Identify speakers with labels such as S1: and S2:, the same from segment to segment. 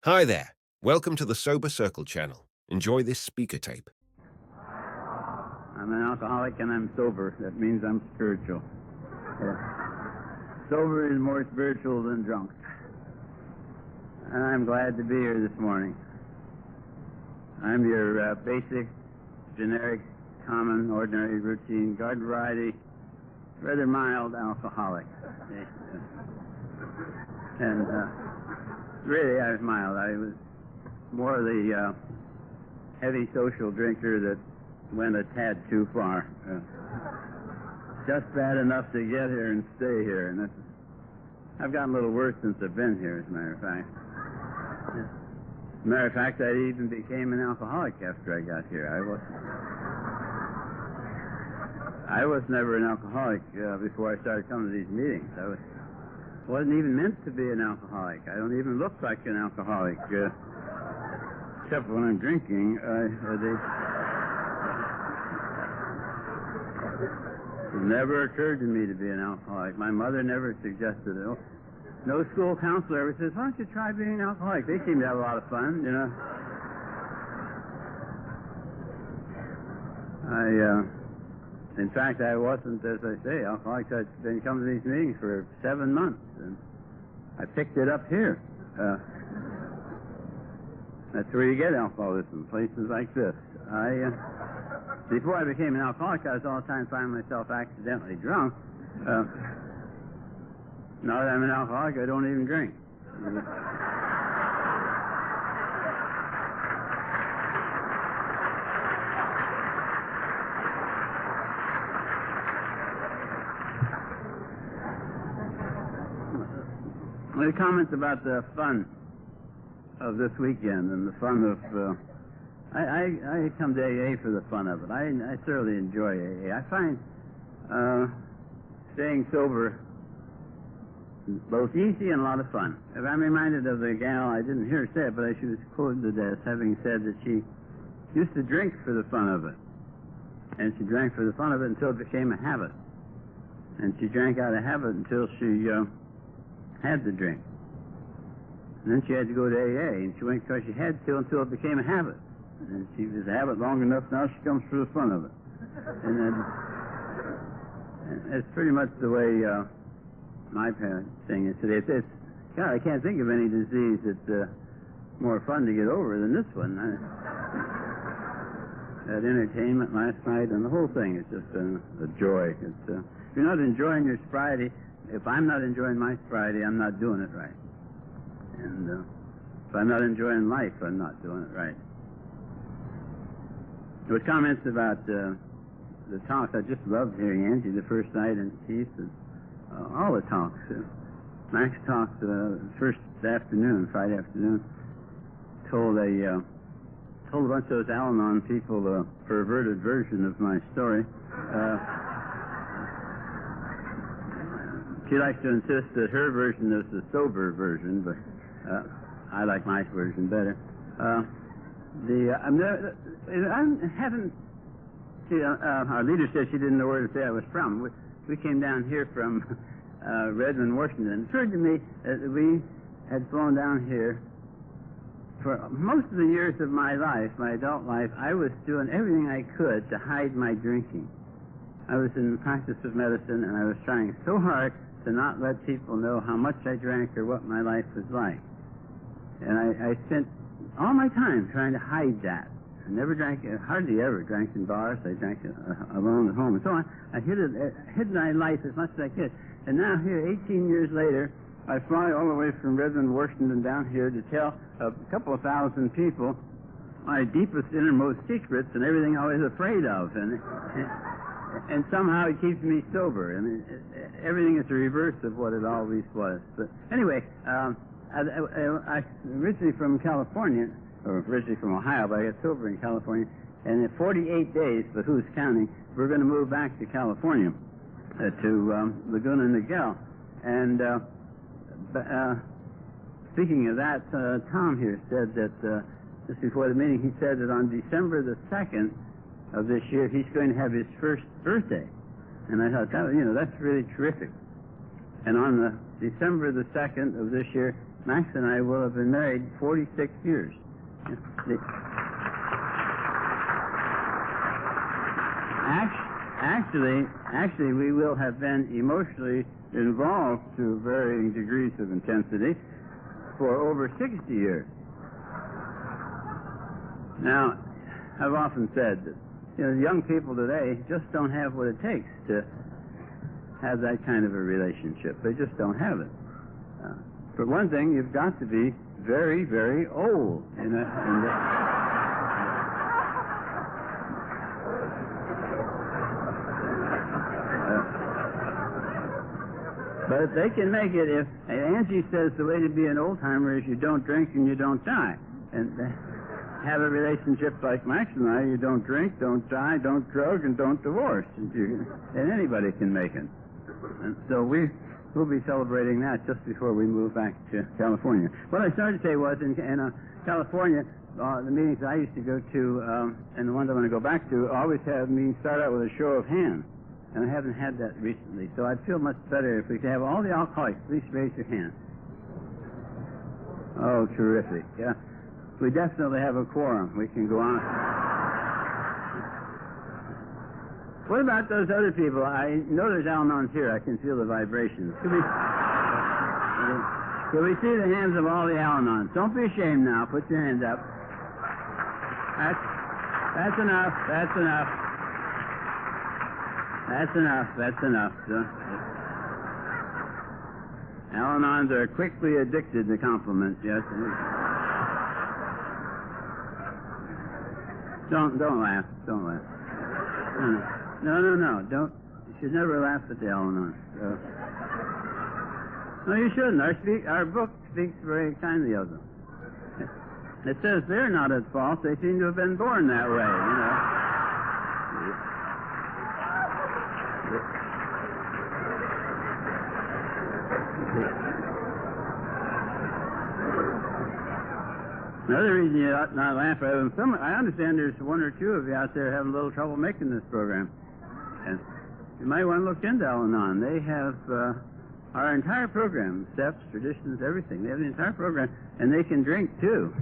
S1: Hi there. Welcome to the SoberCircle channel. Enjoy this speaker tape.
S2: I'm an alcoholic and I'm sober. That means I'm spiritual. Sober is more spiritual than drunk. And I'm glad to be here this morning. I'm your basic, generic, common, ordinary, routine, garden variety, rather mild alcoholic. And really, I was mild. I was more the heavy social drinker that went a tad too far. Just bad enough to get here and stay here. And I've gotten a little worse since I've been here, as a matter of fact. As a matter of fact, I even became an alcoholic after I got here. I was never an alcoholic before I started coming to these meetings. I wasn't even meant to be an alcoholic. I don't even look like an alcoholic, except when I'm drinking. It never occurred to me to be an alcoholic. My mother never suggested it. No school counselor ever says, why don't you try being an alcoholic? They seem to have a lot of fun, you know. In fact, I wasn't, as I say, alcoholic. I'd been coming to these meetings for 7 months, and I picked it up here. That's where you get alcoholism, places like this. Before I became an alcoholic, I was all the time finding myself accidentally drunk. Now that I'm an alcoholic, I don't even drink. The comments about the fun of this weekend and the fun of... I come to AA for the fun of it. I thoroughly enjoy AA. I find staying sober both easy and a lot of fun. I'm reminded of the gal, I didn't hear her say it, but she was quoted as having said that she used to drink for the fun of it. And she drank for the fun of it until it became a habit. And she drank out of habit until she had to drink. And then she had to go to AA, and she went because she had to until it became a habit. And she was a habit long enough, now she comes for the fun of it. And then, it's pretty much the way my thing is today. God, I can't think of any disease that's more fun to get over than this one. That entertainment last night and the whole thing is just a joy. If you're not enjoying your sobriety, if I'm not enjoying my sobriety, I'm not doing it right. And if I'm not enjoying life, I'm not doing it right. There were comments about the talks. I just loved hearing Angie the first night and Keith and all the talks. Max talked first afternoon, Friday afternoon, told a bunch of those Al-Anon people a perverted version of my story. She likes to insist that her version is the sober version, but I like my version better. Our leader said she didn't know where to say I was from. We came down here from Redmond, Washington. It occurred to me that we had flown down here. For most of the years of my life, my adult life, I was doing everything I could to hide my drinking. I was in the practice of medicine, and I was trying so hard to not let people know how much I drank or what my life was like. And I spent all my time trying to hide that. I never drank, hardly ever drank in bars. I drank alone at home and so on. I hid my life as much as I could. And now here, 18 years later, I fly all the way from Redmond, Washington down here to tell a couple of thousand people my deepest, innermost secrets and everything I was afraid of. And somehow it keeps me sober. And everything is the reverse of what it always was. But anyway, I'm originally from California, or originally from Ohio, but I got sober in California. And in 48 days, but who's counting, we're going to move back to California, to Laguna Niguel. And speaking of that, Tom here said that just before the meeting, he said that on December the 2nd of this year, he's going to have his first birthday. And I thought, that's really terrific. And on the December the 2nd of this year, Max and I will have been married 46 years. Actually, we will have been emotionally involved to varying degrees of intensity for over 60 years. Now, I've often said that young people today just don't have what it takes to have that kind of a relationship. They just don't have it. For one thing, you've got to be very, very old. But if they can make it, if Angie says the way to be an old-timer is you don't drink and you don't die. And have a relationship like Max and I, you don't drink, don't die, don't drug, and don't divorce. And anybody can make it. And so we'll be celebrating that just before we move back to California. What I started to say was in California, the meetings I used to go to, and the ones I want to go back to, always have meetings start out with a show of hands. And I haven't had that recently, so I'd feel much better if we could have all the alcoholics. Please raise your hand. Oh, terrific. Yeah. We definitely have a quorum. We can go on. What about those other people? I know there's Al-Anons here. I can feel the vibrations. Could we see the hands of all the Al-Anons? Don't be ashamed now. Put your hands up. That's enough. That's enough. That's enough. That's enough. Al-Anons are quickly addicted to compliments, yes. Don't laugh. Don't laugh. No. Don't. You should never laugh at the Al-Anons. No, you shouldn't. Our book speaks very kindly of them. It says they're not at fault. They seem to have been born that way, Another reason you ought not laugh at them, I understand there's one or two of you out there having a little trouble making this program. And you might want to look into Al-Anon. They have our entire program, steps, traditions, everything. They have the entire program, and they can drink, too.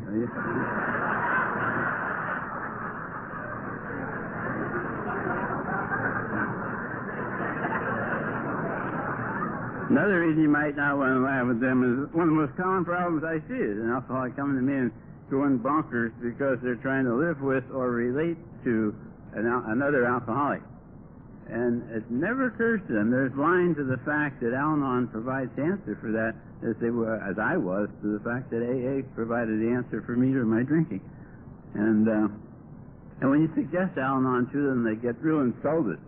S2: Another reason you might not want to laugh at them is one of the most common problems I see is an alcoholic coming to me and going bonkers because they're trying to live with or relate to another alcoholic. And it never occurs to them. They're blind to the fact that Al-Anon provides the answer for that, as I was to the fact that AA provided the answer for me to my drinking. And when you suggest Al-Anon to them, they get real insulted.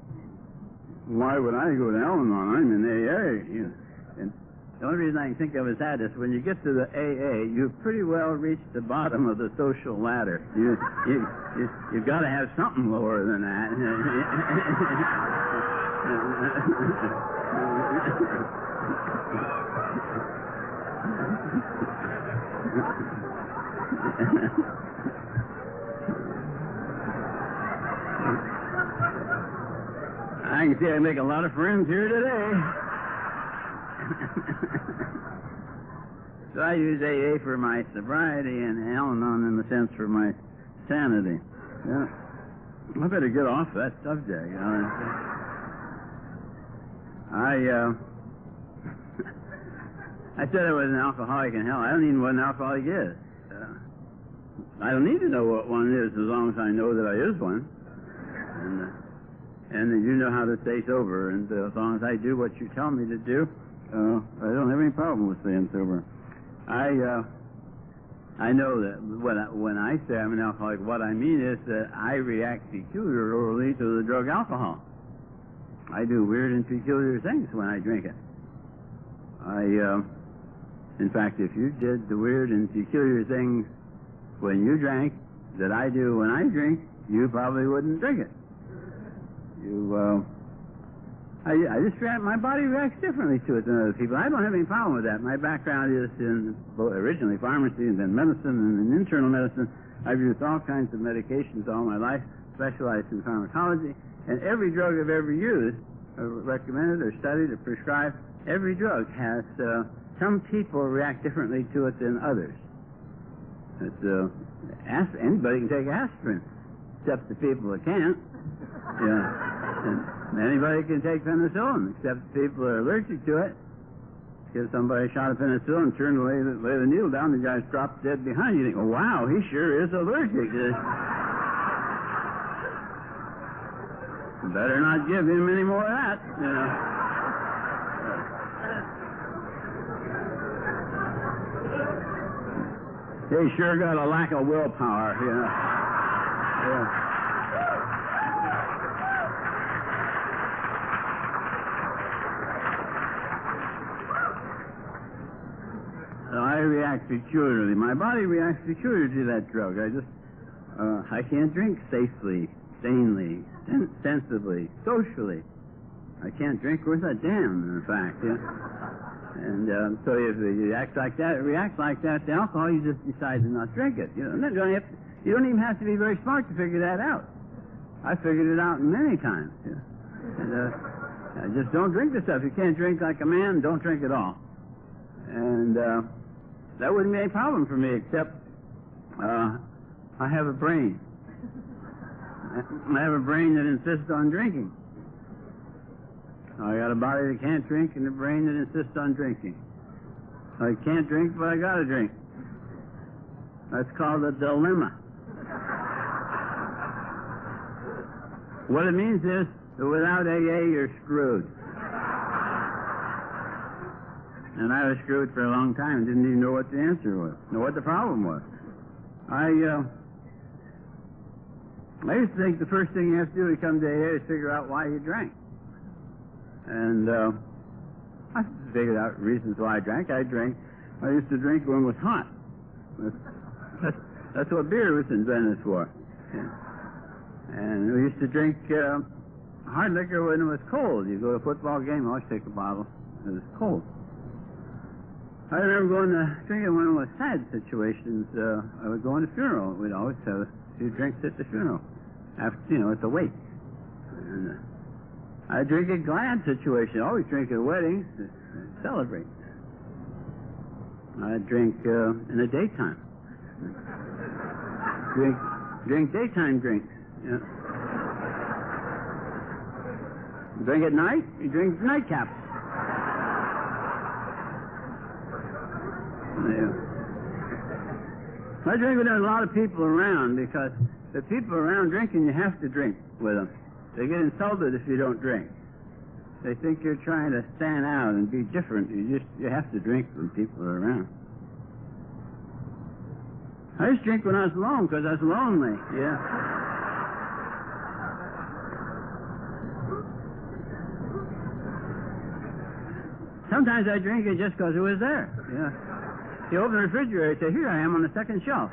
S2: Why would I go to Al-Anon? I'm in AA. And the only reason I can think of is that is when you get to the AA, you've pretty well reached the bottom of the social ladder. You've got to have something lower than that. I can see I make a lot of friends here today. So I use AA for my sobriety and Al-Anon in the sense for my sanity. Yeah. I better get off that subject. I said I was an alcoholic in hell. I don't even know what an alcoholic is. I don't need to know what one is as long as I know that I is one. And that you know how to stay sober. And as long as I do what you tell me to do, I don't have any problem with staying sober. I know that when I say I'm an alcoholic, what I mean is that I react peculiarly to the drug alcohol. I do weird and peculiar things when I drink it. In fact, if you did the weird and peculiar things when you drank that I do when I drink, you probably wouldn't drink it. I just my body reacts differently to it than other people. I don't have any problem with that. My background is in originally pharmacy and then medicine and in internal medicine. I've used all kinds of medications all my life, specialized in pharmacology, and every drug I've ever used, or recommended or studied or prescribed, every drug has some people react differently to it than others. Anybody can take aspirin, except the people that can't. And anybody can take penicillin, except the people that are allergic to it. Give somebody a shot of penicillin, turn to lay the needle down, the guy's dropped dead behind you. You think, oh, wow, he sure is allergic. Better not give him any more of that, They sure got a lack of willpower, Yeah. I react peculiarly. My body reacts peculiarly to that drug. I can't drink safely, sanely, sensibly, socially. I can't drink worth a damn, in fact. And so if it reacts like that to alcohol, you just decide to not drink it. You don't even have to be very smart to figure that out. I figured it out many times. And, I just don't drink the stuff. You can't drink like a man, don't drink at all. And that wouldn't be any problem for me, except I have a brain. I have a brain that insists on drinking. I got a body that can't drink and a brain that insists on drinking. I can't drink, but I got to drink. That's called a dilemma. What it means is that without AA, you're screwed. And I was screwed for a long time and didn't even know what the answer was, know what the problem was. I used to think the first thing you have to do when you come to AA is figure out why you drank. And I figured out reasons why I drank. I used to drink when it was hot. That's what beer was invented for. And we used to drink hard liquor when it was cold. You go to a football game, always take a bottle. It was cold. I remember going to drinking when it was sad situations. I would go on a funeral. We'd always have a few drinks at the funeral. After, at the wake. And I drink at glad situation. I always drink at weddings to celebrate. I drink in the daytime. Drink daytime drinks. Yeah. You drink at night, you drink nightcaps. Yeah. I drink when there's a lot of people around, because the people around drinking, you have to drink with them. They get insulted if you don't drink. They think you're trying to stand out and be different. You have to drink when people are around. I used to drink when I was alone because I was lonely. Yeah. Sometimes I drink it just because it was there. Yeah. You open the refrigerator, say, here I am on the second shelf.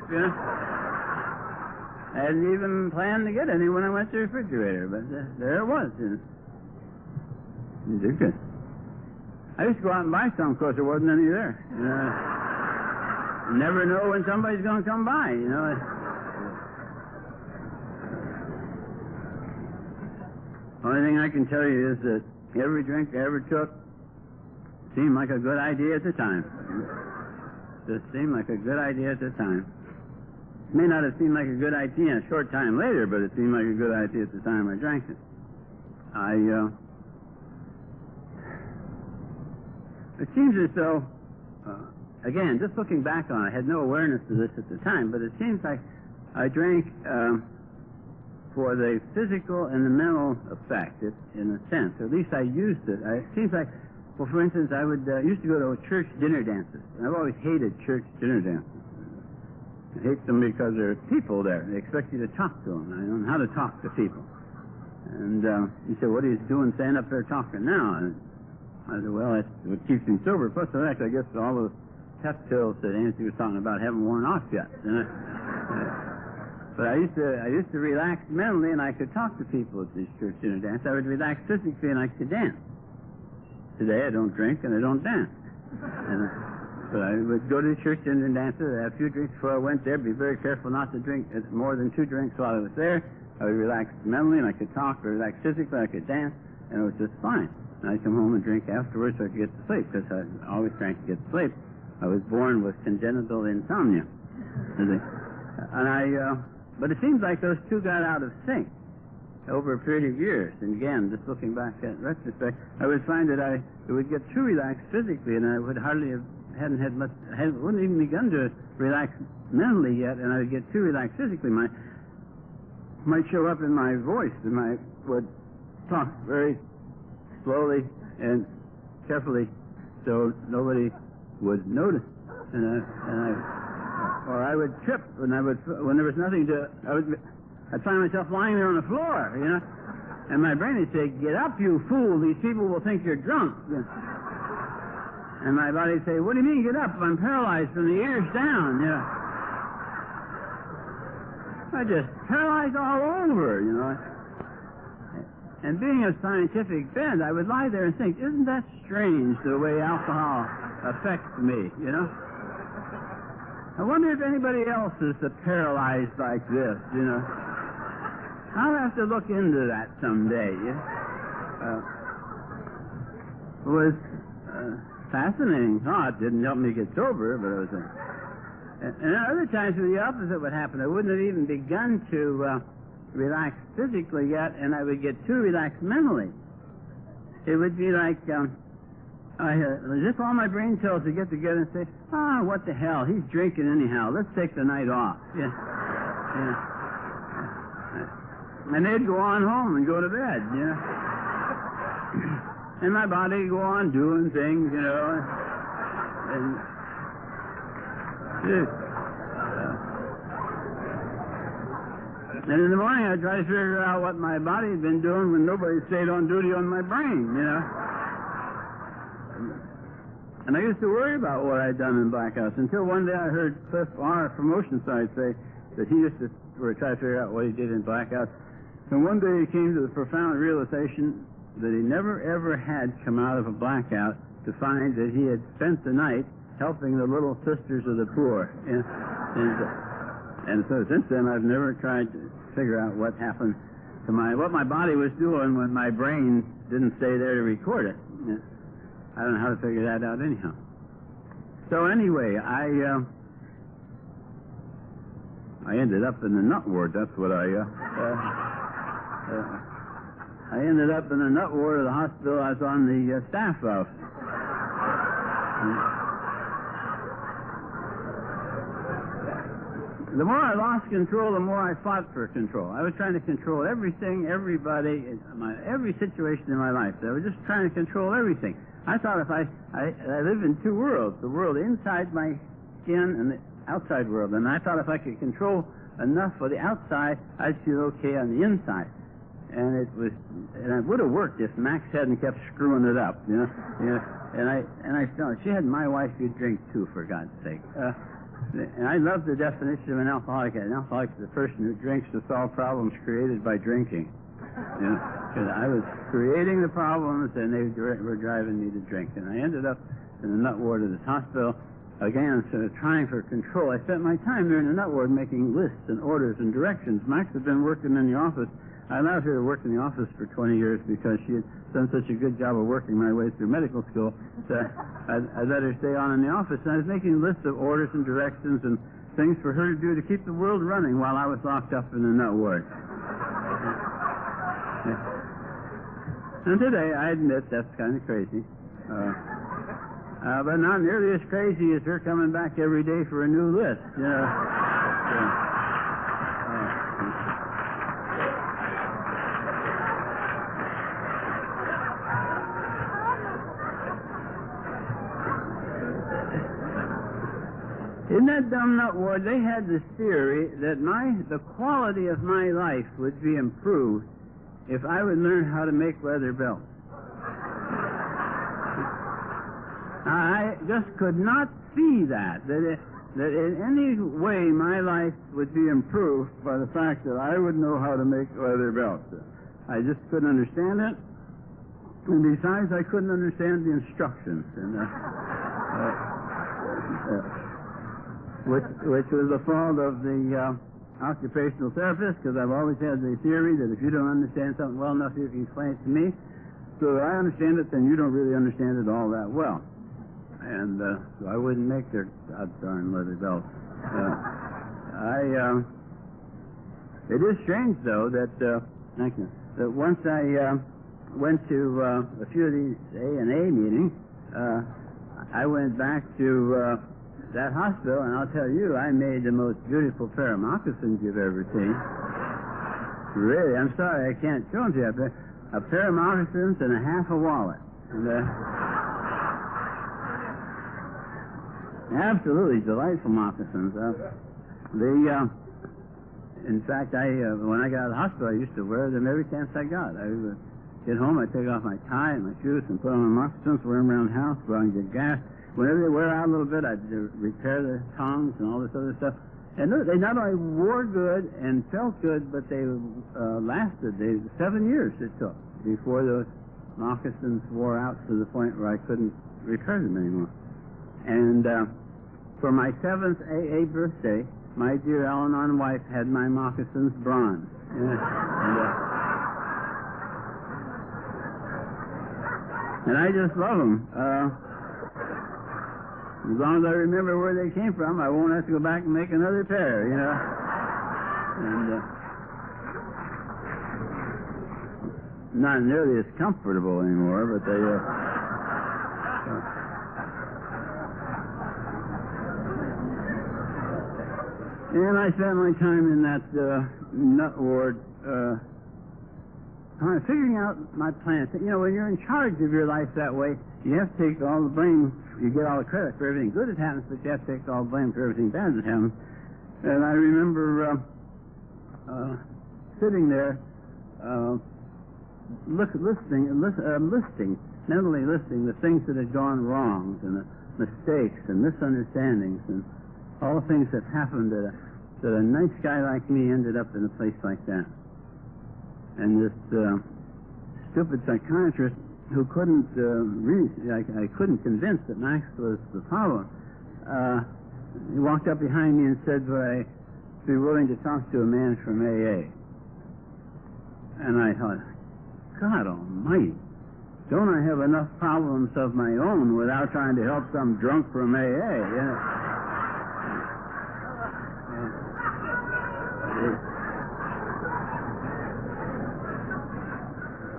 S2: I hadn't even planned to get any when I went to the refrigerator, but there it was. You did good. I used to go out and buy some, of course there wasn't any there. You never know when somebody's going to come by, Only thing I can tell you is that every drink I ever took seemed like a good idea at the time. Just seemed like a good idea at the time. It may not have seemed like a good idea a short time later, but it seemed like a good idea at the time I drank it. It seems as though, again, just looking back on it, I had no awareness of this at the time, but it seems like I drank for the physical and the mental effect, in a sense. Or at least I used it. It seems like, well, for instance, I would used to go to church dinner dances. And I've always hated church dinner dances. I hate them because there are people there. They expect you to talk to them. I don't know how to talk to people. And he said, what are you doing standing up there talking now? And I said, well, that's what keeps me sober. Plus, the fact, I guess all those pep pills that Nancy was talking about haven't worn off yet. But I used to relax mentally, and I could talk to people at these church dinner dances. I would relax physically, and I could dance. Today, I don't drink, and I don't dance. But I would go to the church dinner dances, have a few drinks before I went there, be very careful not to drink more than 2 drinks while I was there. I would relax mentally, and I could talk, or relax physically, I could dance, and it was just fine. And I'd come home and drink afterwards so I could get to sleep, because I always drank to get to sleep. I was born with congenital insomnia. But it seems like those two got out of sync over a period of years. And again, just looking back at retrospect, I would find that I would get too relaxed physically, and I would hadn't even begun to relax mentally yet, and I would get too relaxed physically. Might show up in my voice, and I would talk very slowly and carefully, so nobody would notice. Or I would trip when there was nothing to. I'd find myself lying there on the floor, and my brain would say, "Get up, you fool! These people will think you're drunk." And my body would say, "What do you mean, get up? I'm paralyzed from the ears down." I just paralyzed all over, And being of scientific bent, I would lie there and think, "Isn't that strange, the way alcohol affects me?" I wonder if anybody else is paralyzed like this, I'll have to look into that someday. It was fascinating thought. Didn't help me get sober, but it was and other times the opposite would happen. I wouldn't have even begun to relax physically yet, and I would get too relaxed mentally. It would be like as if all my brain cells would get together and say, what the hell, he's drinking anyhow, let's take the night off. And they'd go on home and go to bed, And my body would go on doing things, And in the morning, I'd try to figure out what my body had been doing when nobody stayed on duty on my brain, And I used to worry about what I'd done in blackouts until one day I heard Cliff R. from Oceanside say that he used to try to figure out what he did in blackouts. And one day he came to the profound realization that he never, ever had come out of a blackout to find that he had spent the night helping the little sisters of the poor. And so since then, I've never tried to figure out what happened to what my body was doing when my brain didn't stay there to record it. I don't know how to figure that out anyhow. So anyway, I ended up in the nut ward. That's what I ended up in the nut ward of the hospital I was on the staff of. The more I lost control, the more I fought for control. I was trying to control everything, everybody, every situation in my life. I was just trying to control everything. I thought if I live in two worlds, the world inside my skin and the outside world. And I thought if I could control enough for the outside, I'd feel okay on the inside. And it would have worked if Max hadn't kept screwing it up, And I felt she had my wife could drink too, for God's sake. And I love the definition of an alcoholic. An alcoholic is a person who drinks to solve problems created by drinking. Because I was creating the problems, and they were driving me to drink. And I ended up in the nut ward of this hospital, again, sort of trying for control. I spent my time there in the nut ward making lists and orders and directions. Max had been working in the office. I allowed her to work in the office for 20 years because she had done such a good job of working my way through medical school. So I let her stay on in the office, and I was making lists of orders and directions and things for her to do to keep the world running while I was locked up in the nut ward. And today, I admit that's kind of crazy. But not nearly as crazy as her coming back every day for a new list, In that dumb nut ward, they had this theory that the quality of my life would be improved if I would learn how to make leather belts. I just could not see that in any way my life would be improved by the fact that I would know how to make leather belts. I just couldn't understand it. And besides, I couldn't understand the instructions. Which was the fault of the occupational therapist, because I've always had the theory that if you don't understand something well enough, you can explain it to me. I understand it, then you don't really understand it all that well. And so I wouldn't make their darn leather belt. It is strange, though, that thank you. That once I went to a few of these A&A meetings, I went back to that hospital, and I'll tell you, I made the most beautiful pair of moccasins you've ever seen. Really, I'm sorry I can't show them to you up there. A pair of moccasins and a half a wallet. And, absolutely delightful moccasins. In fact, when I got out of the hospital, I used to wear them every chance I got. I would get home, I'd take off my tie and my shoes and put on my moccasins, wear them around the house, go out and get gas. Whenever they wear out a little bit, I'd repair the tongs and all this other stuff. And they not only wore good and felt good, but they lasted. 7 years it took before those moccasins wore out to the point where I couldn't repair them anymore. And for my 7th AA birthday, my dear Al-Anon wife had my moccasins bronze. And I just love them. As long as I remember where they came from, I won't have to go back and make another pair, you know. And not nearly as comfortable anymore, but they... And I spent my time in that nut ward figuring out my plans. You know, when you're in charge of your life that way, you have to take all the blame. You get all the credit for everything good that happens, but you have to take all the blame for everything bad that happens. And I remember sitting there mentally listing the things that had gone wrong and the mistakes and misunderstandings and all the things that happened that a nice guy like me ended up in a place like that. And this stupid psychiatrist who couldn't I couldn't convince that Max was the problem. He walked up behind me and said, would I be willing to talk to a man from AA? And I thought, God almighty, don't I have enough problems of my own without trying to help some drunk from AA? You know?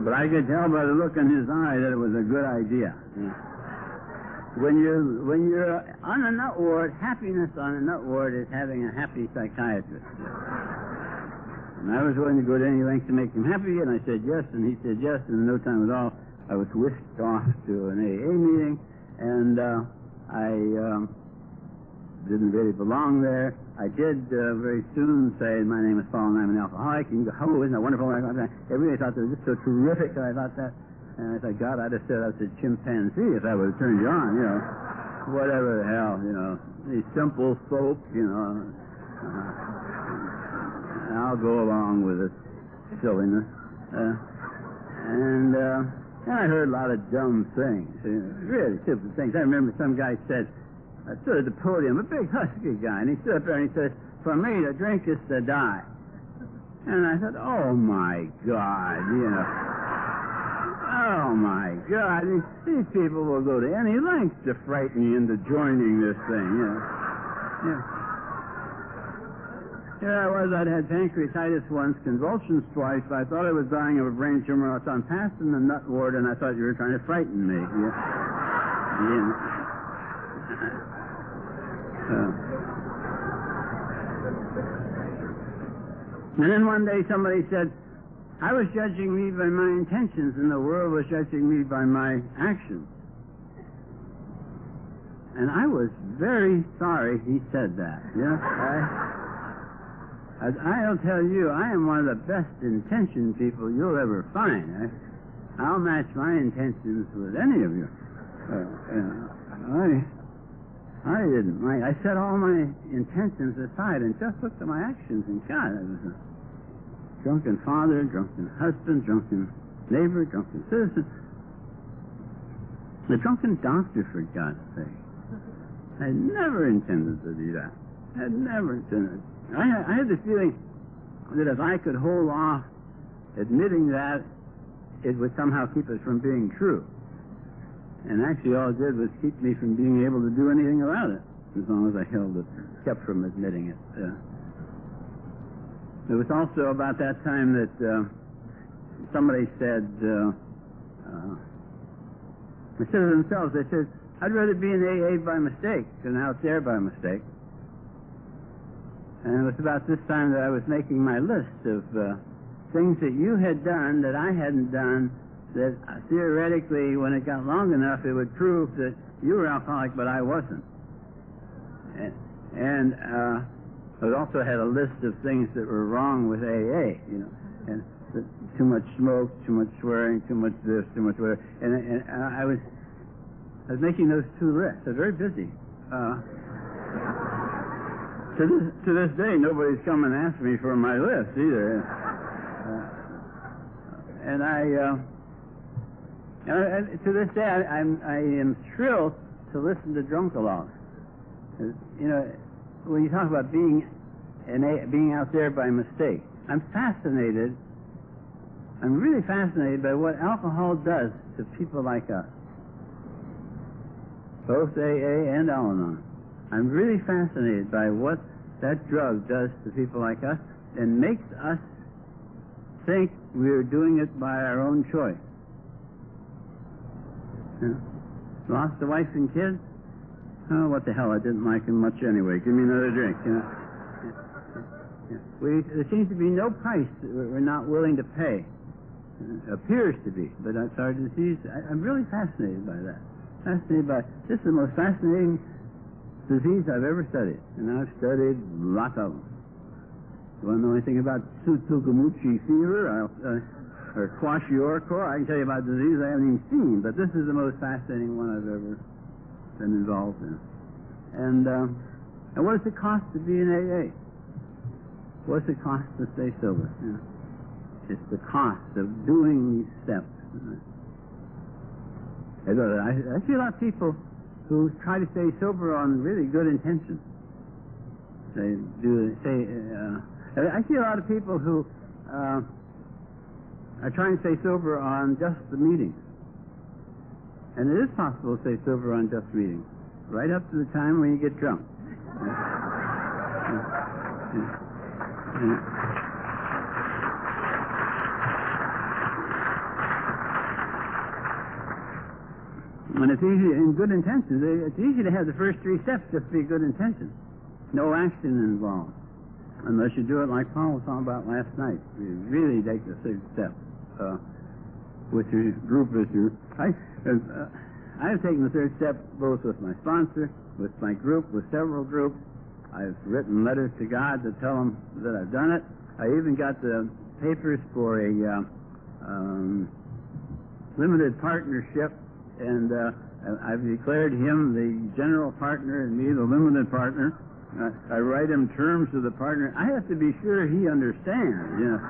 S2: But I could tell by the look in his eye that it was a good idea. When you're on a nut ward, happiness on a nut ward is having a happy psychiatrist. And I was willing to go to any length to make him happy, and I said yes, and he said yes, and in no time at all, I was whisked off to an AA meeting, and I didn't really belong there. I did very soon say, my name is Paul and I'm an alcoholic. And you go, oh, isn't that wonderful? Everybody thought they were just so terrific that I thought that. And I thought, God, I'd have said I was a chimpanzee if I would have turned you on, you know. Whatever the hell, you know. These simple folk, you know. I'll go along with this silliness. And I heard a lot of dumb things, really stupid things. I remember some guy said, I stood at the podium, a big husky guy, and he stood up there and he said, for me, to drink is to die. And I thought, oh, my God, you know. Oh, my God, these people will go to any length to frighten you into joining this thing, you know. Yeah. Here I was, I'd had pancreatitis once, convulsions twice, I thought I was dying of a brain tumor, so I'm passing the nut ward, and I thought you were trying to frighten me. Yeah. And then one day somebody said, I was judging me by my intentions and the world was judging me by my actions. And I was very sorry he said that. Yeah? I'll tell you, I am one of the best intentioned people you'll ever find. I'll match my intentions with any of you. I didn't mind. I set all my intentions aside and just looked at my actions, and God, I was a drunken father, drunken husband, drunken neighbor, drunken citizen. The drunken doctor, for God's sake. I never intended to do that. I never intended. I had the feeling that if I could hold off admitting that it would somehow keep it from being true. And actually all it did was keep me from being able to do anything about it, as long as I held it, kept from admitting it. It was also about that time that somebody said, they said to themselves, they said, I'd rather be in AA by mistake than out there by mistake. And it was about this time that I was making my list of things that you had done that I hadn't done, that theoretically, when it got long enough, it would prove that you were alcoholic, but I wasn't. And I also had a list of things that were wrong with AA, you know, and too much smoke, too much swearing, too much this, too much whatever. And I was making those two lists. I was very busy. To this day, nobody's come and asked me for my list either. To this day, I am thrilled to listen to drunkalogs. You know, when you talk about being out there by mistake, I'm really fascinated by what alcohol does to people like us, both AA and Al-Anon. I'm really fascinated by what that drug does to people like us and makes us think we're doing it by our own choice. You know, lost a wife and kids? Oh, what the hell, I didn't like him much anyway. Give me another drink, you know. There seems to be no price that we're not willing to pay. It appears to be, but that's our disease. I'm really fascinated by that. Fascinated by this is the most fascinating disease I've ever studied, and I've studied lots of them. You want to know anything about Tsutsugamuchi fever or kwashiorkor? I can tell you about diseases I haven't even seen, but this is the most fascinating one I've ever been involved in. And what does it cost to be in AA? What does it cost to stay sober? You know, it's the cost of doing these steps. I see a lot of people who try to stay sober on really good intentions. I see a lot of people who are trying to stay sober on just the meetings. And it is possible to stay sober on just meetings, right up to the time when you get drunk. When it's easy in good intentions, it's easy to have the first three steps just be good intentions. No action involved. Unless you do it like Paul was talking about last night. You really take the third step with your group. I have taken the third step both with my sponsor, with my group, with several groups. I've written letters to God to tell them that I've done it. I even got the papers for a limited partnership, and I've declared him the general partner and me the limited partner. I write him terms of the partner. I have to be sure he understands, you know.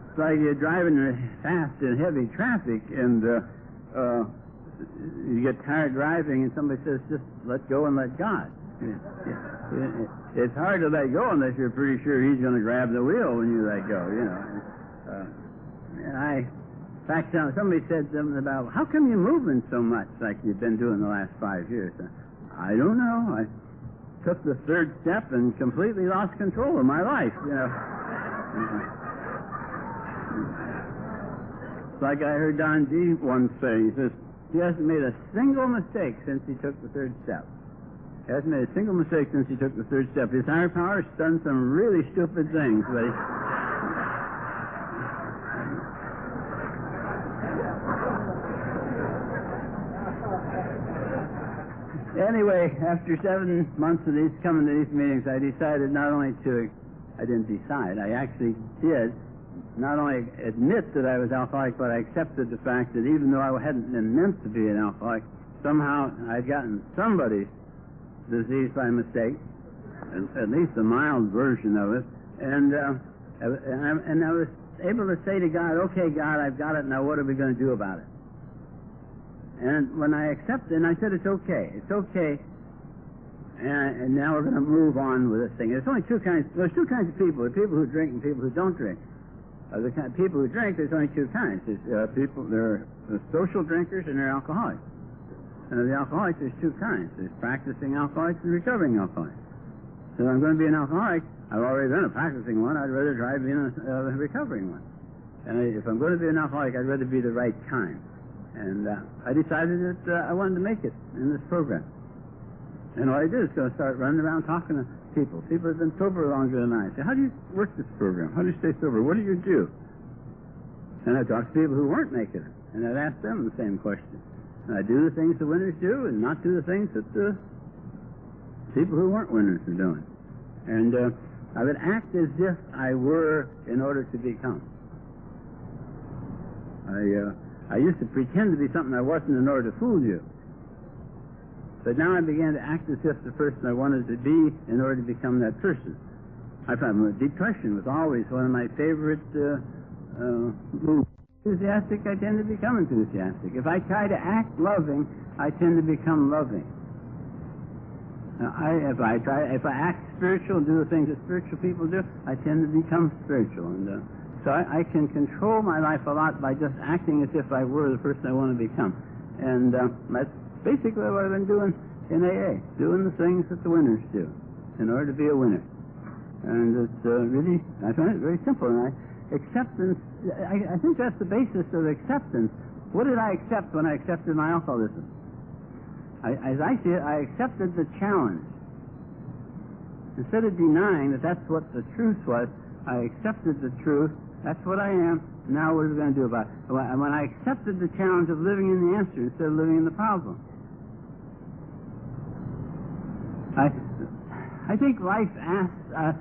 S2: It's like you're driving fast in heavy traffic, and you get tired driving, and somebody says, just let go and let God. It's hard to let go unless you're pretty sure he's going to grab the wheel when you let go, you know. In fact, somebody said something about, how come you're moving so much like you've been doing the last 5 years? I don't know. I took the third step and completely lost control of my life, you know. It's like I heard Don G. once say, he says, he hasn't made a single mistake since he took the third step. He hasn't made a single mistake since he took the third step. His higher power's done some really stupid things, but anyway, after 7 months of coming to these meetings, I decided I actually did not only admit that I was alcoholic, but I accepted the fact that even though I hadn't been meant to be an alcoholic, somehow I'd gotten somebody's disease by mistake, at least a mild version of it, and I was able to say to God, okay, God, I've got it, now what are we going to do about it? And when I accepted, and I said, it's okay, and now we're going to move on with this thing. There's two kinds of people. There are people who drink and people who don't drink. The kind of people who drink, there's only two kinds. There's there are social drinkers and there are alcoholics. And of the alcoholics, there's two kinds. There's practicing alcoholics and recovering alcoholics. So if I'm going to be an alcoholic, I've already been a practicing one. I'd rather try being a recovering one. And if I'm going to be an alcoholic, I'd rather be the right kind. And I decided that I wanted to make it in this program. And all I did is go start running around talking to people. People have been sober longer than I. I say, how do you work this program? How do you stay sober? What do you do? And I talked to people who weren't making it. And I'd ask them the same question. And I do the things the winners do and not do the things that the people who weren't winners are doing. And I would act as if I were in order to become. I used to pretend to be something I wasn't in order to fool you. But now I began to act as if the person I wanted to be in order to become that person. I found depression was always one of my favorite moves. Enthusiastic, I tend to become enthusiastic. If I try to act loving, I tend to become loving. Now, if I act spiritual and do the things that spiritual people do, I tend to become spiritual. And so I can control my life a lot by just acting as if I were the person I want to become. And that's basically what I've been doing in AA, doing the things that the winners do in order to be a winner. And it's really, I find it very simple. And acceptance, I think that's the basis of acceptance. What did I accept when I accepted my alcoholism? As I see it, I accepted the challenge. Instead of denying that that's what the truth was, I accepted the truth. That's what I am. Now what are we going to do about it? When I accepted the challenge of living in the answer instead of living in the problem. I think life asks us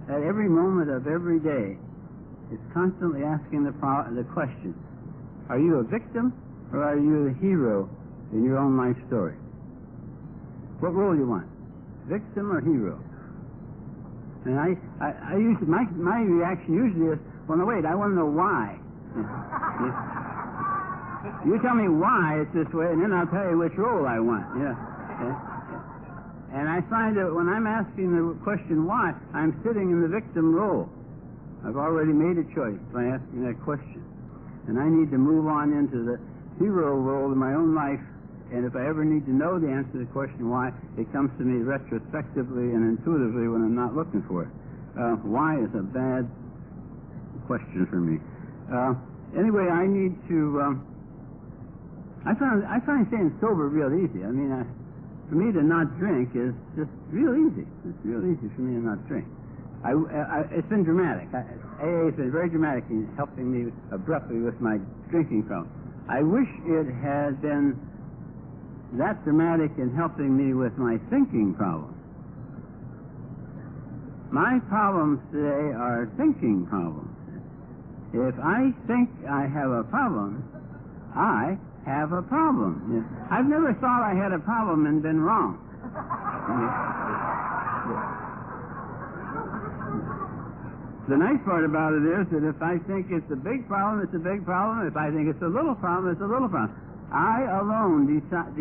S2: at every moment of every day, it's constantly asking the question, are you a victim or are you a hero in your own life story? What role do you want? Victim or hero? And I usually, my reaction usually is, well, no, wait, I want to know why. You tell me why it's this way, and then I'll tell you which role I want. And I find that when I'm asking the question why, I'm sitting in the victim role. I've already made a choice by asking that question. And I need to move on into the hero role in my own life. And if I ever need to know the answer to the question why, it comes to me retrospectively and intuitively when I'm not looking for it. Why is a bad question for me. Anyway, I need to... I find staying sober real easy. I mean, for me to not drink is just real easy. It's real easy for me to not drink. It's been dramatic. AA has been very dramatic in helping me abruptly with my drinking problem. I wish it had been that dramatic in helping me with my thinking problem. My problems today are thinking problems. If I think I have a problem, I have a problem. I've never thought I had a problem and been wrong. The nice part about it is that if I think it's a big problem, it's a big problem. If I think it's a little problem, it's a little problem. I alone decide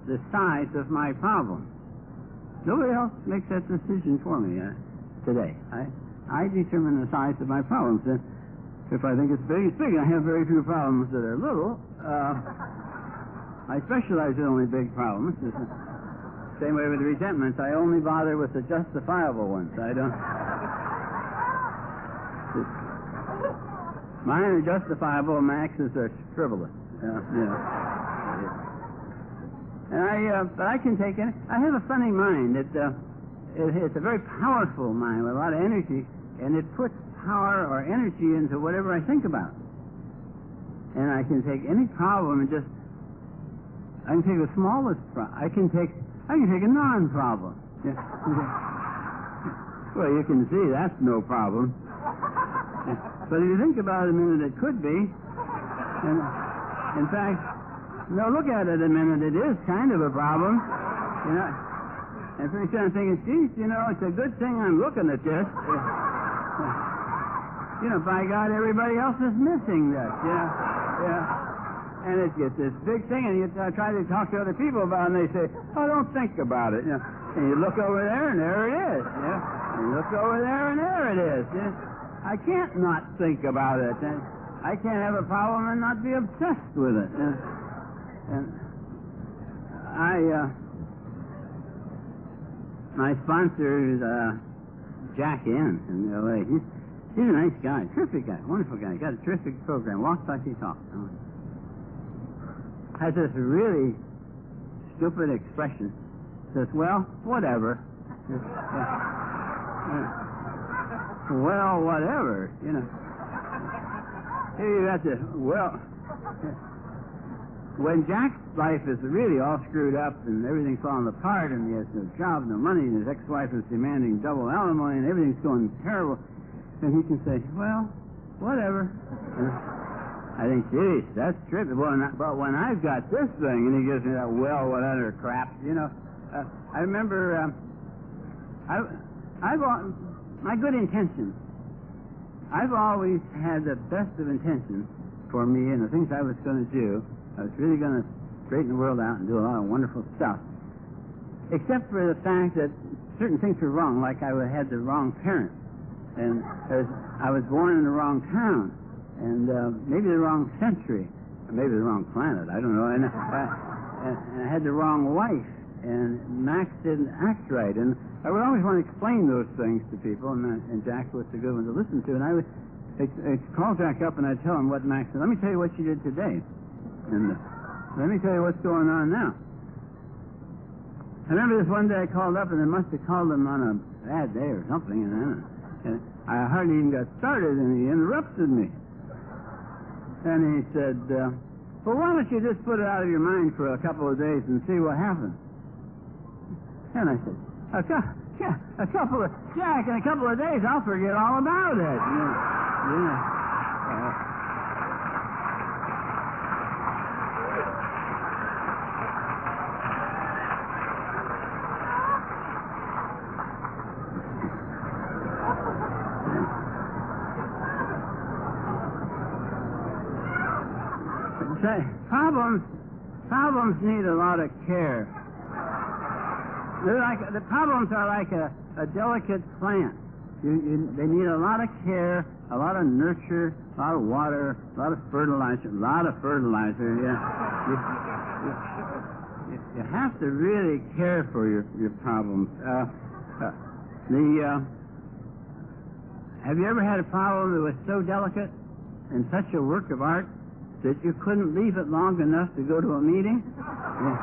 S2: the size of my problem. Nobody else makes that decision for me today. I determine the size of my problems. And if I think it's big, it's big. I have very few problems that are little. I specialize in only big problems. It's the same way with resentments. I only bother with the justifiable ones. I don't... Mine are justifiable, Max's are frivolous. And but I can take it. I have a funny mind. It's a very powerful mind with a lot of energy, and it puts power or energy into whatever I think about. And I can take any problem and just, I can take the smallest problem. I can take a non-problem. Yeah. Well, you can see that's no problem. Yeah. But if you think about it a minute, it could be. And in fact, no, look at it a minute, it is kind of a problem. You know, and pretty soon I'm thinking, geez, you know, it's a good thing I'm looking at this. You know, by God, everybody else is missing this. Yeah. And it gets this big thing, and you try to talk to other people about it, and they say, oh, don't think about it. You know, and you look over there, and there it is. Yeah. And you look over there, and there it is. Yeah. I can't not think about it. I can't have a problem and not be obsessed with it. And my sponsor is Jack N. in L.A. He's a nice guy, terrific guy, wonderful guy. Got a terrific program. Walks like he talks. Has this really stupid expression. Says, well, whatever. Well, whatever, you know. Here you got to, well, when Jack's life is really all screwed up and everything's falling apart and he has no job, no money, and his ex-wife is demanding double alimony and everything's going terrible, then he can say, well, whatever. I think, geez, that's trippy. But when I've got this thing, and he gives me that, well, whatever crap, you know. I remember, my good intentions. I've always had the best of intentions for me and the things I was going to do. I was really going to straighten the world out and do a lot of wonderful stuff. Except for the fact that certain things were wrong, like I had the wrong parents. And I was born in the wrong town. And maybe the wrong century. Or maybe the wrong planet. I don't know. And I had the wrong wife. And Max didn't act right. And I would always want to explain those things to people, and Jack was a good one to listen to. And I would call Jack up and I'd tell him what Max said. Let me tell you what you did today. And let me tell you what's going on now. I remember this one day I called up, and I must have called him on a bad day or something, and I hardly even got started, and he interrupted me. And he said, well, why don't you just put it out of your mind for a couple of days and see what happens? And I said, Jack, in a couple of days, I'll forget all about it. Problems need a lot of care. The problems are like a delicate plant. They need a lot of care, a lot of nurture, a lot of water, a lot of fertilizer. Yeah. You have to really care for your problems. Have you ever had a problem that was so delicate and such a work of art that you couldn't leave it long enough to go to a meeting? Yeah.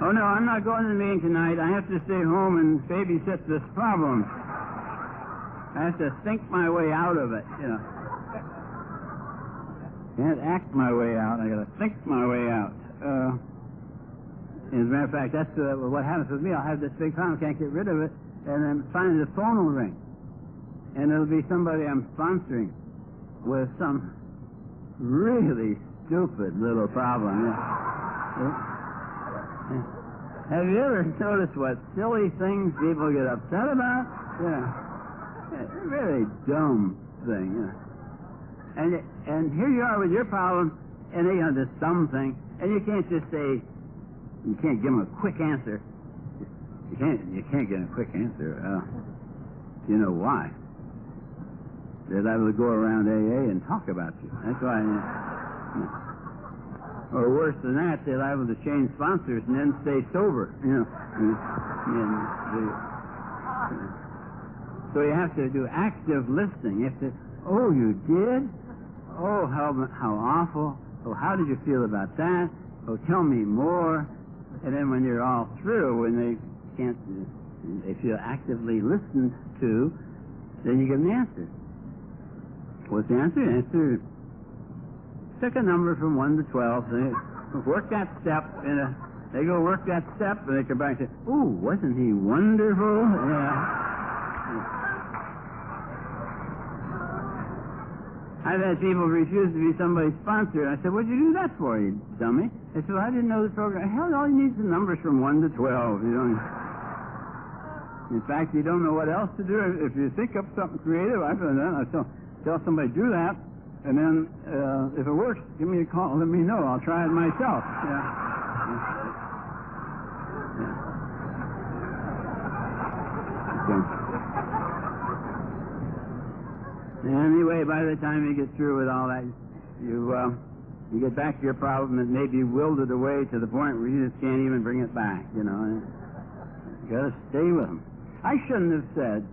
S2: Oh, no, I'm not going to the meeting tonight. I have to stay home and babysit this problem. I have to think my way out of it, you know. Can't act my way out. I got to think my way out. As a matter of fact, that's what happens with me. I'll have this big problem, can't get rid of it, and then finally the phone will ring. And it'll be somebody I'm sponsoring with some really stupid little problem. Yeah. Have you ever noticed what silly things people get upset about? Yeah. It's a really dumb thing. Yeah. And here you are with your problem, and this dumb thing, and you can't just say, you can't give them a quick answer. You can't get a quick answer. You know why? They're liable to go around AA and talk about you. That's why. Or worse than that, they're liable to change sponsors and then stay sober. You know. So you have to do active listening. You have to. Oh, you did? Oh, how awful. Oh, how did you feel about that? Oh, tell me more. And then when you're all through, when they feel actively listened to, then you give them the answer. What's the answer? The answer, pick a number from 1 to 12. They work that step, and they go work that step, and they come back and say, "Ooh, wasn't he wonderful?" Yeah. I've had people refuse to be somebody's sponsor, and I said, "What'd you do that for, you dummy?" They said, "Well, I didn't know the program." Hell, all you need is the numbers from 1 to 12. You don't. In fact, you don't know what else to do. If you think up something creative, I've done that. I tell somebody, do that, and then if it works, give me a call. Let me know. I'll try it myself. Yeah. Anyway, by the time you get through with all that, you get back to your problem. It may be wilted away to the point where you just can't even bring it back, you know. You got to stay with them. I shouldn't have said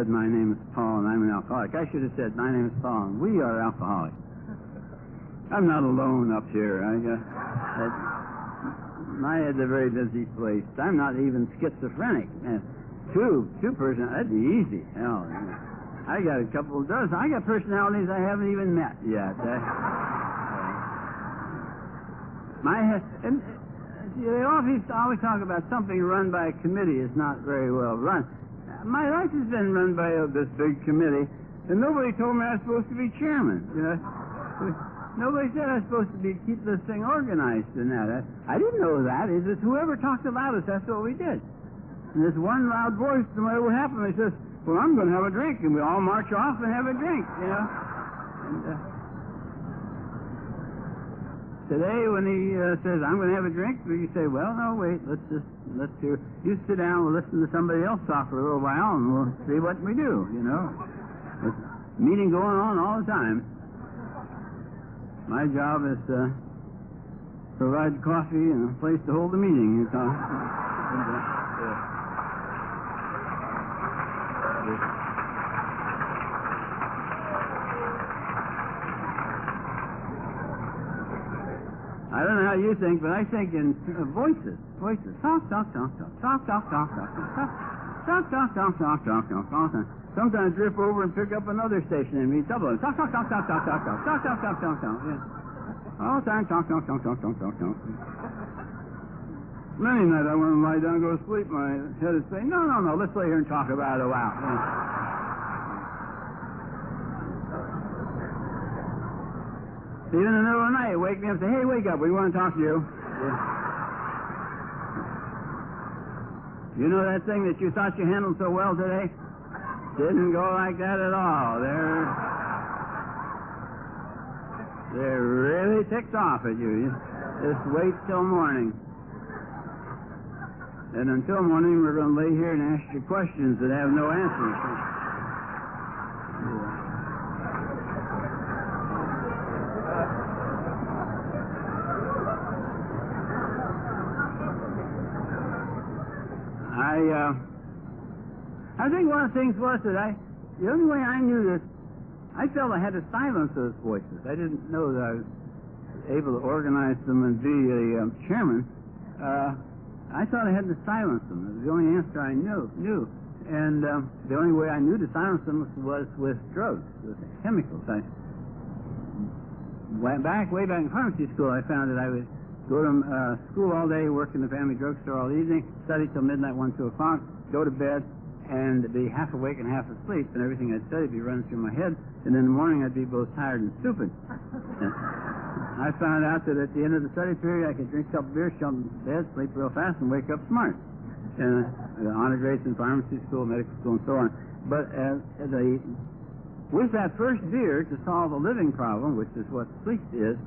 S2: my name is Paul and I'm an alcoholic. I should have said my name is Paul and we are alcoholics. I'm not alone up here. My head's a very busy place. I'm not even schizophrenic. Two-person, that'd be easy. Hell, I got a couple of dozen. I got personalities I haven't even met yet. They always talk about something run by a committee is not very well run. My life has been run by this big committee, and nobody told me I was supposed to be chairman. You know, nobody said I was supposed to keep this thing organized and that. I didn't know that. It's just whoever talked the loudest, that's what we did. And this one loud voice, no matter what happened, he says, well, I'm going to have a drink. And we all march off and have a drink, you know. And, today, when he says, I'm going to have a drink, we say, well, no, wait, let's hear. You sit down, we'll listen to somebody else talk for a little while, and we'll see what we do, you know. There's a meeting going on all the time. My job is to provide coffee and a place to hold the meeting, you know. I don't know how you think, but I think in voices. Talk. Sometimes drip over and pick up another station and we double it. Talk. All the time, talk. Many nights I want to lie down and go to sleep. My head is saying, no, let's lay here and talk about it a while. Even in the middle of the night, wake me up and say, hey, wake up, we want to talk to you. You know that thing that you thought you handled so well today? Didn't go like that at all. They're really ticked off at you. Just wait till morning. And until morning, we're going to lay here and ask you questions that have no answers. I think one of the things was that the only way I knew this, I felt I had to silence those voices. I didn't know that I was able to organize them and be a chairman. I thought I had to silence them. It was the only answer I knew. And the only way I knew to silence them was with drugs, with chemicals. Way back in pharmacy school, I found that I would go to school all day, work in the family drugstore all evening, study till midnight, 1, 2 o'clock, go to bed, and be half awake and half asleep, and everything I'd studied would be running through my head, and in the morning I'd be both tired and stupid. I found out that at the end of the study period I could drink a couple beers, jump in bed, sleep real fast, and wake up smart. And honor grades in pharmacy school, medical school, and so on. But with that first beer to solve a living problem, which is what sleeping is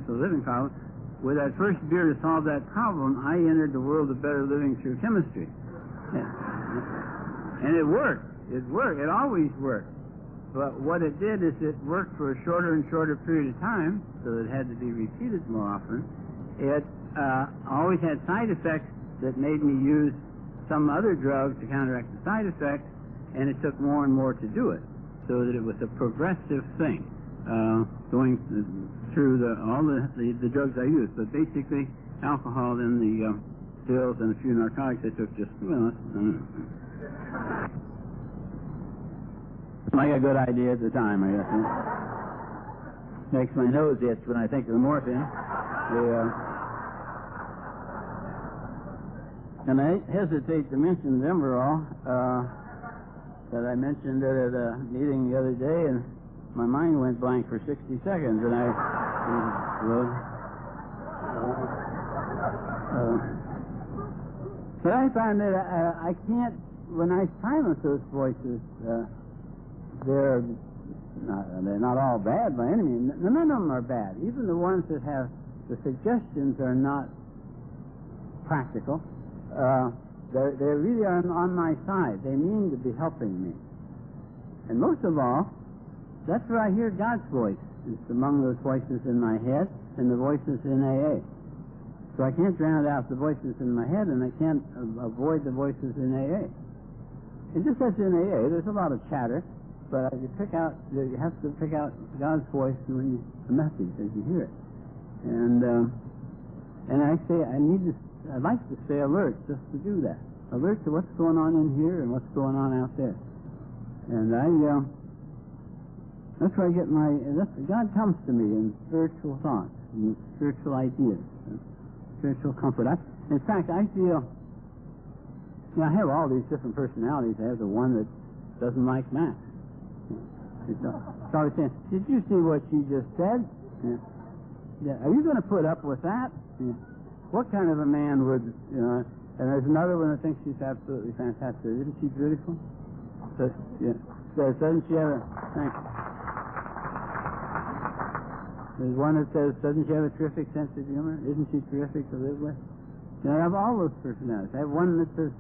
S2: a living problem, with that first beer to solve that problem, I entered the world of better living through chemistry. And it worked. It always worked. But what it did is it worked for a shorter and shorter period of time, so it had to be repeated more often. It always had side effects that made me use some other drug to counteract the side effects, and it took more and more to do it, so that it was a progressive thing, going through all the drugs I used. But basically, alcohol and the pills and a few narcotics I took just, like a good idea at the time, I guess. Makes my nose itch when I think of the morphine. And I hesitate to mention Demerol, that I mentioned it at a meeting the other day, and my mind went blank for 60 seconds, and but I find that I can't, when I silence those voices, they're not all bad by any means. None of them are bad. Even the ones that have the suggestions are not practical. They really are on my side. They mean to be helping me. And most of all, that's where I hear God's voice. It's among those voices in my head and the voices in AA. So I can't drown out the voices in my head, and I can't avoid the voices in AA. And just as in AA, there's a lot of chatter, but you have to pick out God's voice when the message as you hear it. And I say I'd like to stay alert just to do that. Alert to what's going on in here and what's going on out there. And that's where I get God comes to me in spiritual thoughts, and spiritual ideas, and spiritual comfort. In fact, I feel, I have all these different personalities. I have the one that doesn't like Max. It's always saying, did you see what she just said? Are you going to put up with that? What kind of a man would, and there's another one that thinks she's absolutely fantastic. Isn't she beautiful? Doesn't she have thank you. There's one that says, doesn't she have a terrific sense of humor? Isn't she terrific to live with? I have all those personalities. I have one that says,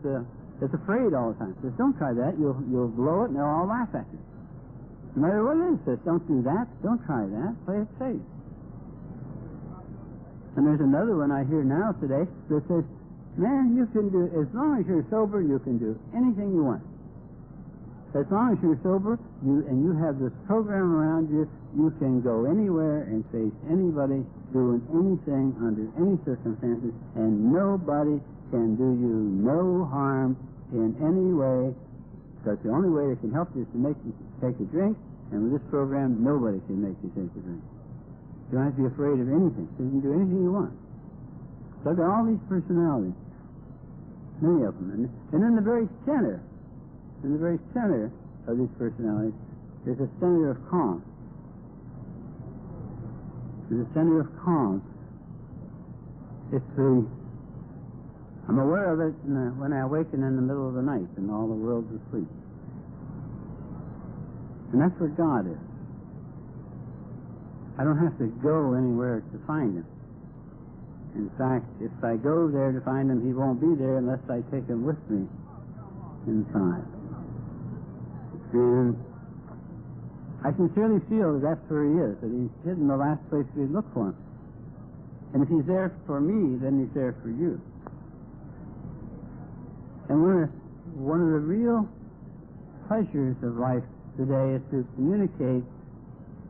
S2: that's afraid all the time. Says, don't try that. You'll blow it and they'll all laugh at you. No matter what it is, says, don't do that. Don't try that. Play it safe. And there's another one I hear now today that says, man, you can do, as long as you're sober, you can do anything you want. As long as you're sober, and you have this program around you, you can go anywhere and face anybody doing anything under any circumstances, and nobody can do you no harm in any way, because the only way they can help you is to make you take a drink, and with this program, nobody can make you take a drink. You don't have to be afraid of anything. You can do anything you want. So I've got all these personalities, many of them. And in the very center of these personalities, there's a center of calm. There's a center of calm. I'm aware of it when I awaken in the middle of the night and all the world's asleep. And that's where God is. I don't have to go anywhere to find him. In fact, if I go there to find him, he won't be there unless I take him with me inside. And I sincerely feel that that's where he is, that he's hidden the last place we look for him. And if he's there for me, then he's there for you. And one of the real pleasures of life today is to communicate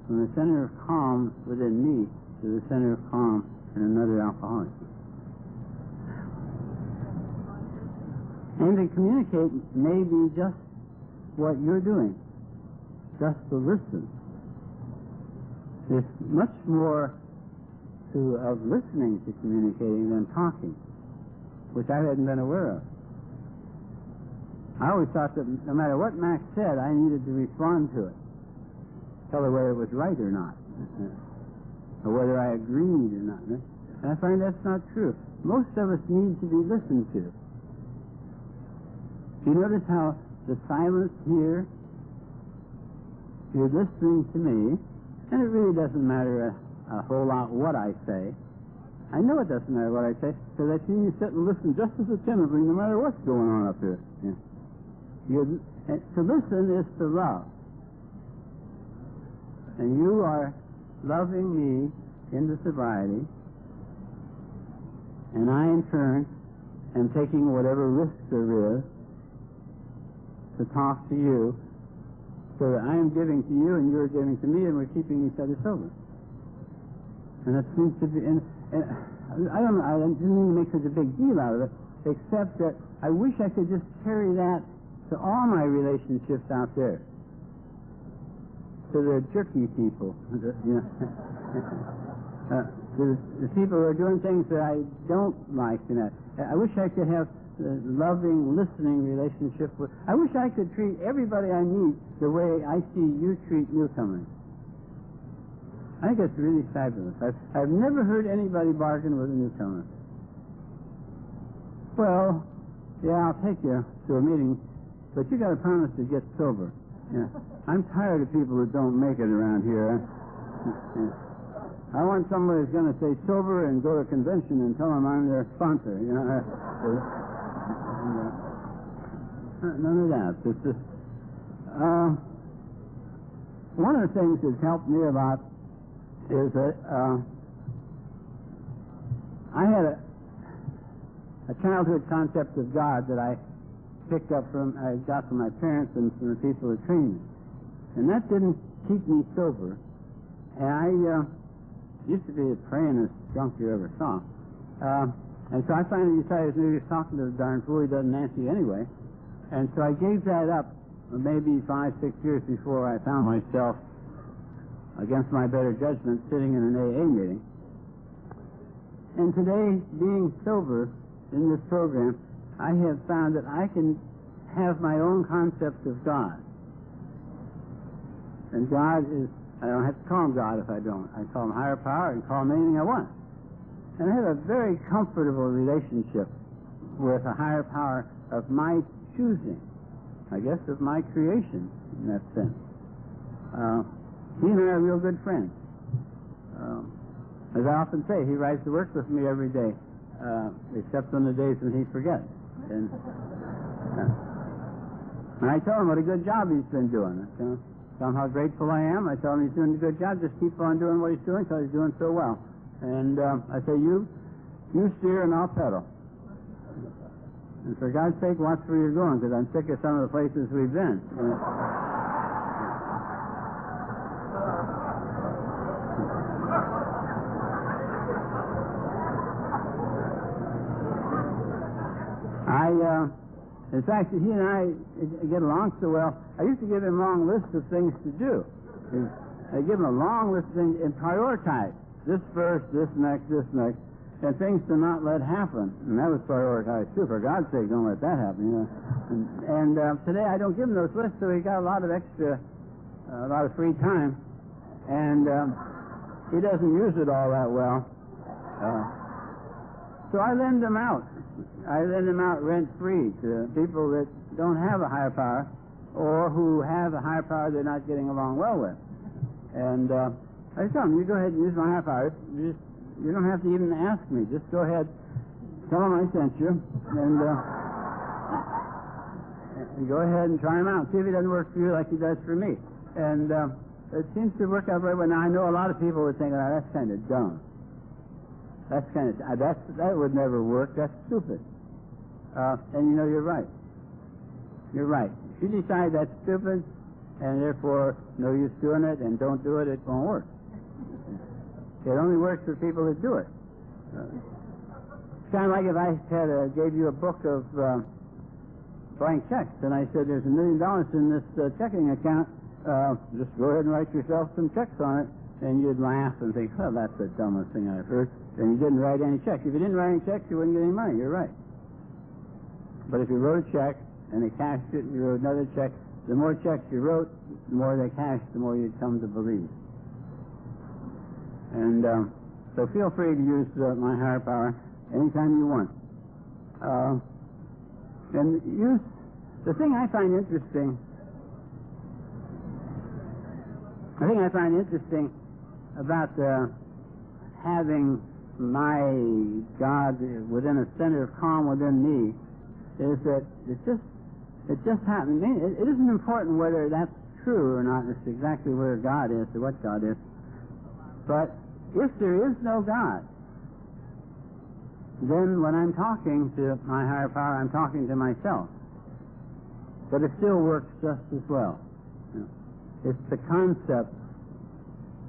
S2: from the center of calm within me to the center of calm in another alcoholic. And to communicate may be just what you're doing, just to listen. There's much more of listening to communicating than talking, which I hadn't been aware of. I always thought that no matter what Max said, I needed to respond to it. Tell her whether it was right or not, or whether I agreed or not. And I find that's not true. Most of us need to be listened to. You notice how the silence here, you're listening to me, and it really doesn't matter a whole lot what I say. I know it doesn't matter what I say, because I've seen you sit and listen just as attentively no matter what's going on up here. To listen is to love. And you are loving me into sobriety, and I, in turn, am taking whatever risk there is to talk to you, so that I am giving to you and you're giving to me, and we're keeping each other sober. And that seems to be, and I didn't mean to make such a big deal out of it, except that I wish I could just carry that to all my relationships out there. To the jerky people, the people who are doing things that I don't like. I wish I could have a loving, listening relationship with. I wish I could treat everybody I meet the way I see you treat newcomers. I think it's really fabulous. I've never heard anybody bargain with a newcomer. Well, yeah, I'll take you to a meeting, but you got to promise to get sober. Yeah. I'm tired of people who don't make it around here. I want somebody who's going to stay sober and go to a convention and tell them I'm their sponsor. None of that. It's just, one of the things that's helped me a lot is that I had a childhood concept of God that I got from my parents and from the people who trained me. And that didn't keep me sober. And I used to be the prayingest drunk you ever saw. And so I finally decided he was talking to the darn fool, he doesn't answer you anyway. And so I gave that up maybe 5, 6 years before I found myself, against my better judgment, sitting in an AA meeting. And today, being sober in this program, I have found that I can have my own concept of God. And God is, I don't have to call him God if I don't. I call him higher power and call him anything I want. And I have a very comfortable relationship with a higher power of my choosing, I guess of my creation in that sense. He and I are real good friends. As I often say, he rides to work with me every day, except on the days when he forgets. And I tell him what a good job he's been doing. Tell him how grateful I am. I tell him he's doing a good job. Just keep on doing what he's doing because he's doing so well. And I say, you steer and I'll pedal. And for God's sake, watch where you're going, because I'm sick of some of the places we've been. In fact, he and I get along so well, I used to give him long lists of things to do. I give him a long list of things and prioritize. This first, this next, and things to not let happen. And that was prioritized too. For God's sake, don't let that happen. You know? And today I don't give him those lists, so he got a lot of free time, and he doesn't use it all that well. So I lend them out. I lend them out rent-free to people that don't have a higher power, or who have a higher power they're not getting along well with. And I tell them, you go ahead and use my higher power. You don't have to even ask me. Just go ahead, tell them I sent you, and go ahead and try him out. See if he doesn't work for you like he does for me. And it seems to work out very well. Now, I know a lot of people would think, oh, that's kind of dumb. That would never work. That's stupid. And you know, you're right. You're right. If you decide that's stupid, and therefore no use doing it, and don't do it, it won't work. It only works for people that do it. It's kind of like if I gave you a book of blank checks, and I said, there's $1 million in this checking account. Just go ahead and write yourself some checks on it. And you'd laugh and think, oh, that's the dumbest thing I've heard. And you didn't write any checks. If you didn't write any checks, you wouldn't get any money. You're right. But if you wrote a check and they cashed it, and you wrote another check, the more checks you wrote, the more they cashed, the more you'd come to believe. And so feel free to use my higher power anytime you want. And use the thing I find interesting. About having my God within a center of calm within me is that it just happened. It isn't important whether that's true or not. It's exactly where God is or what God is. But if there is no God, then when I'm talking to my higher power, I'm talking to myself. But it still works just as well. It's the concept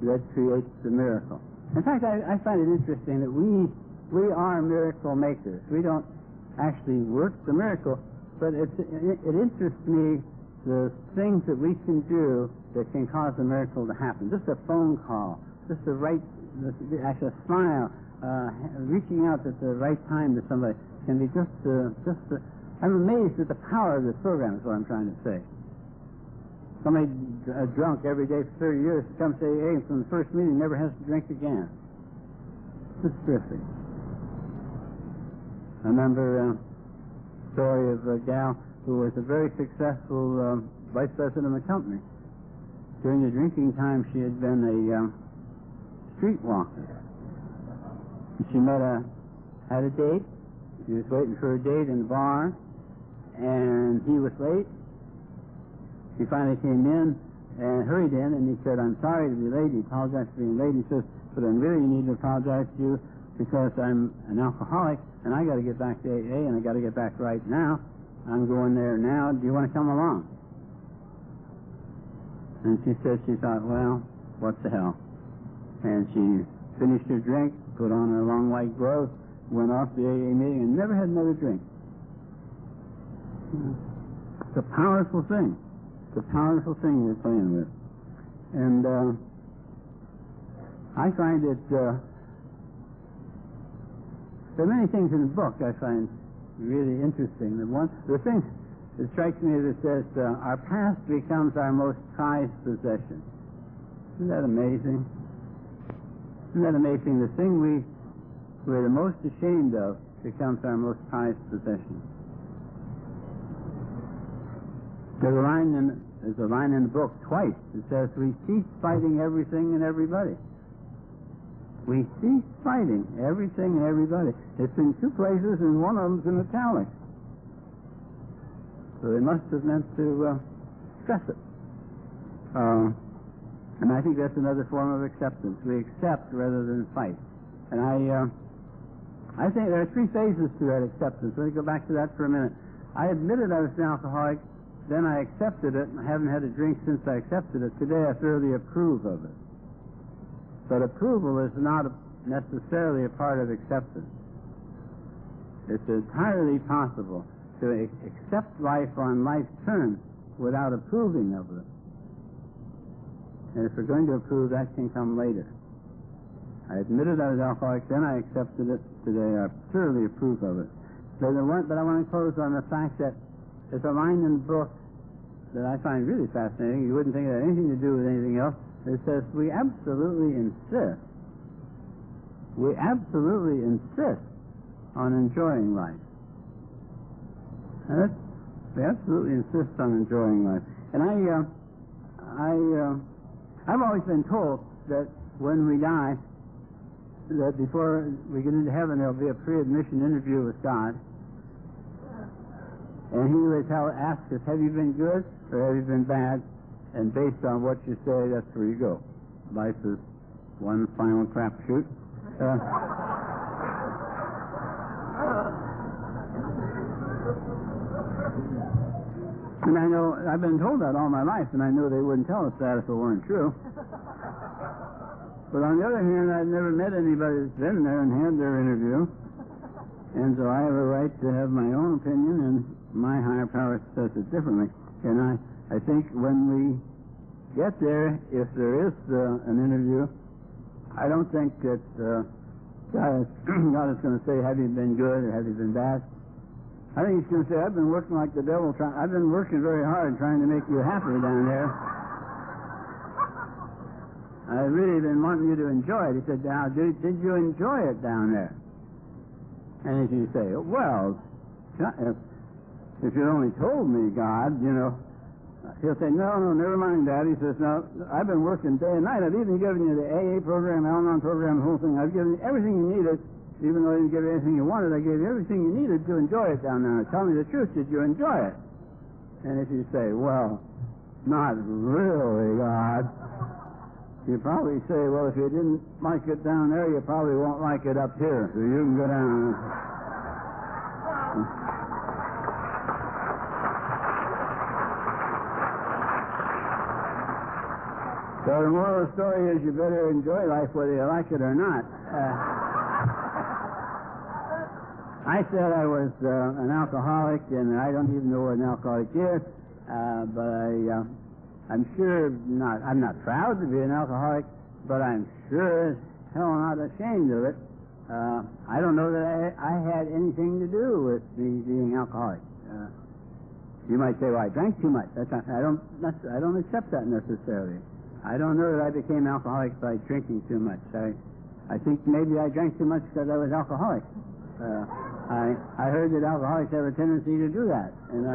S2: that creates the miracle. In fact, I find it interesting that we are miracle makers. We don't actually work the miracle, but it interests me the things that we can do that can cause a miracle to happen. Just a phone call, just actually a smile, reaching out at the right time to somebody can be I'm amazed at the power of this program, is what I'm trying to say. Somebody drunk every day for 30 years comes to AA, and from the first meeting never has to drink again. It's terrific. I remember a story of a gal who was a very successful vice president of the company. During the drinking time, she had been a streetwalker. She had a date. She was waiting for a date in the bar, and he was late. She finally came in, and hurried in, and he said, "I'm sorry to be late." He apologized for being late. He says, "But I really need to apologize to you because I'm an alcoholic, and I got to get back to AA, and I got to get back right now. I'm going there now. Do you want to come along?" And she said she thought, well, what the hell? And she finished her drink, put on her long white gloves, went off the AA meeting, and never had another drink. It's a powerful thing. It's a powerful thing you're playing with. And I find it, there are many things in the book I find really interesting. The thing that strikes me is it says, our past becomes our most prized possession. Isn't that amazing? Isn't that amazing? The thing we're the most ashamed of becomes our most prized possession. There's a line in the book twice. It says, we cease fighting everything and everybody. We cease fighting everything and everybody. It's in two places, and one of them's in italics. So they must have meant to stress it. And I think that's another form of acceptance. We accept rather than fight. And I think there are three phases to that acceptance. Let me go back to that for a minute. I admitted I was an alcoholic, then I accepted it, and I haven't had a drink since I accepted it. Today I thoroughly approve of it. But approval is not necessarily a part of acceptance. It's entirely possible to accept life on life's terms without approving of it. And if we're going to approve, that can come later. I admitted I was alcoholic, then I accepted it. Today I thoroughly approve of it. But I want to close on the fact that there's a line in the book that I find really fascinating. You wouldn't think it had anything to do with anything else. It says, we absolutely insist on enjoying life. And we absolutely insist on enjoying life. And I've always been told that when we die, that before we get into heaven, there'll be a pre-admission interview with God. And he would ask us, have you been good or have you been bad? And based on what you say, that's where you go. Life is one final crapshoot. And I know, I've been told that all my life, and I knew they wouldn't tell us that if it weren't true. But on the other hand, I've never met anybody that's been there and had their interview. And so I have a right to have my own opinion, and my higher power says it differently. And I think when we get there, if there is an interview, I don't think that God is going to say, have you been good or have you been bad? I think he's going to say, I've been working like the devil. I've been working very hard trying to make you happy down there. I've really been wanting you to enjoy it. He said, now, did you enjoy it down there? And if you say, well, if you only told me, God, he'll say, no, never mind, Dad. He says, no, I've been working day and night. I've even given you the AA program, Al-Anon program, the whole thing. I've given you everything you needed. Even though I didn't give you anything you wanted, I gave you everything you needed to enjoy it down there. Now, tell me the truth, did you enjoy it? And if you say, well, not really, God, you probably say, well, if you didn't like it down there, you probably won't like it up here. So you can go down. So the moral of the story is you better enjoy life whether you like it or not. I said I was an alcoholic, and I don't even know what an alcoholic is, but I'm sure not. I'm not proud to be an alcoholic, but I'm sure as hell not ashamed of it. I don't know that I had anything to do with me being alcoholic. You might say, well, I drank too much. I don't accept that necessarily. I don't know that I became alcoholic by drinking too much. I think maybe I drank too much because I was alcoholic. I heard that alcoholics have a tendency to do that, and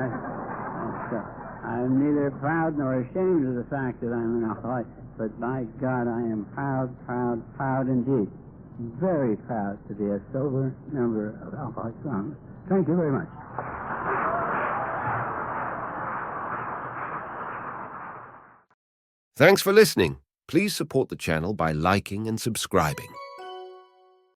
S2: I'm neither proud nor ashamed of the fact that I'm an alcoholic, but by God, I am proud indeed, very proud to be a sober member of Alcoholics Anonymous. Thank you very much.
S1: Thanks for listening. Please support the channel by liking and subscribing.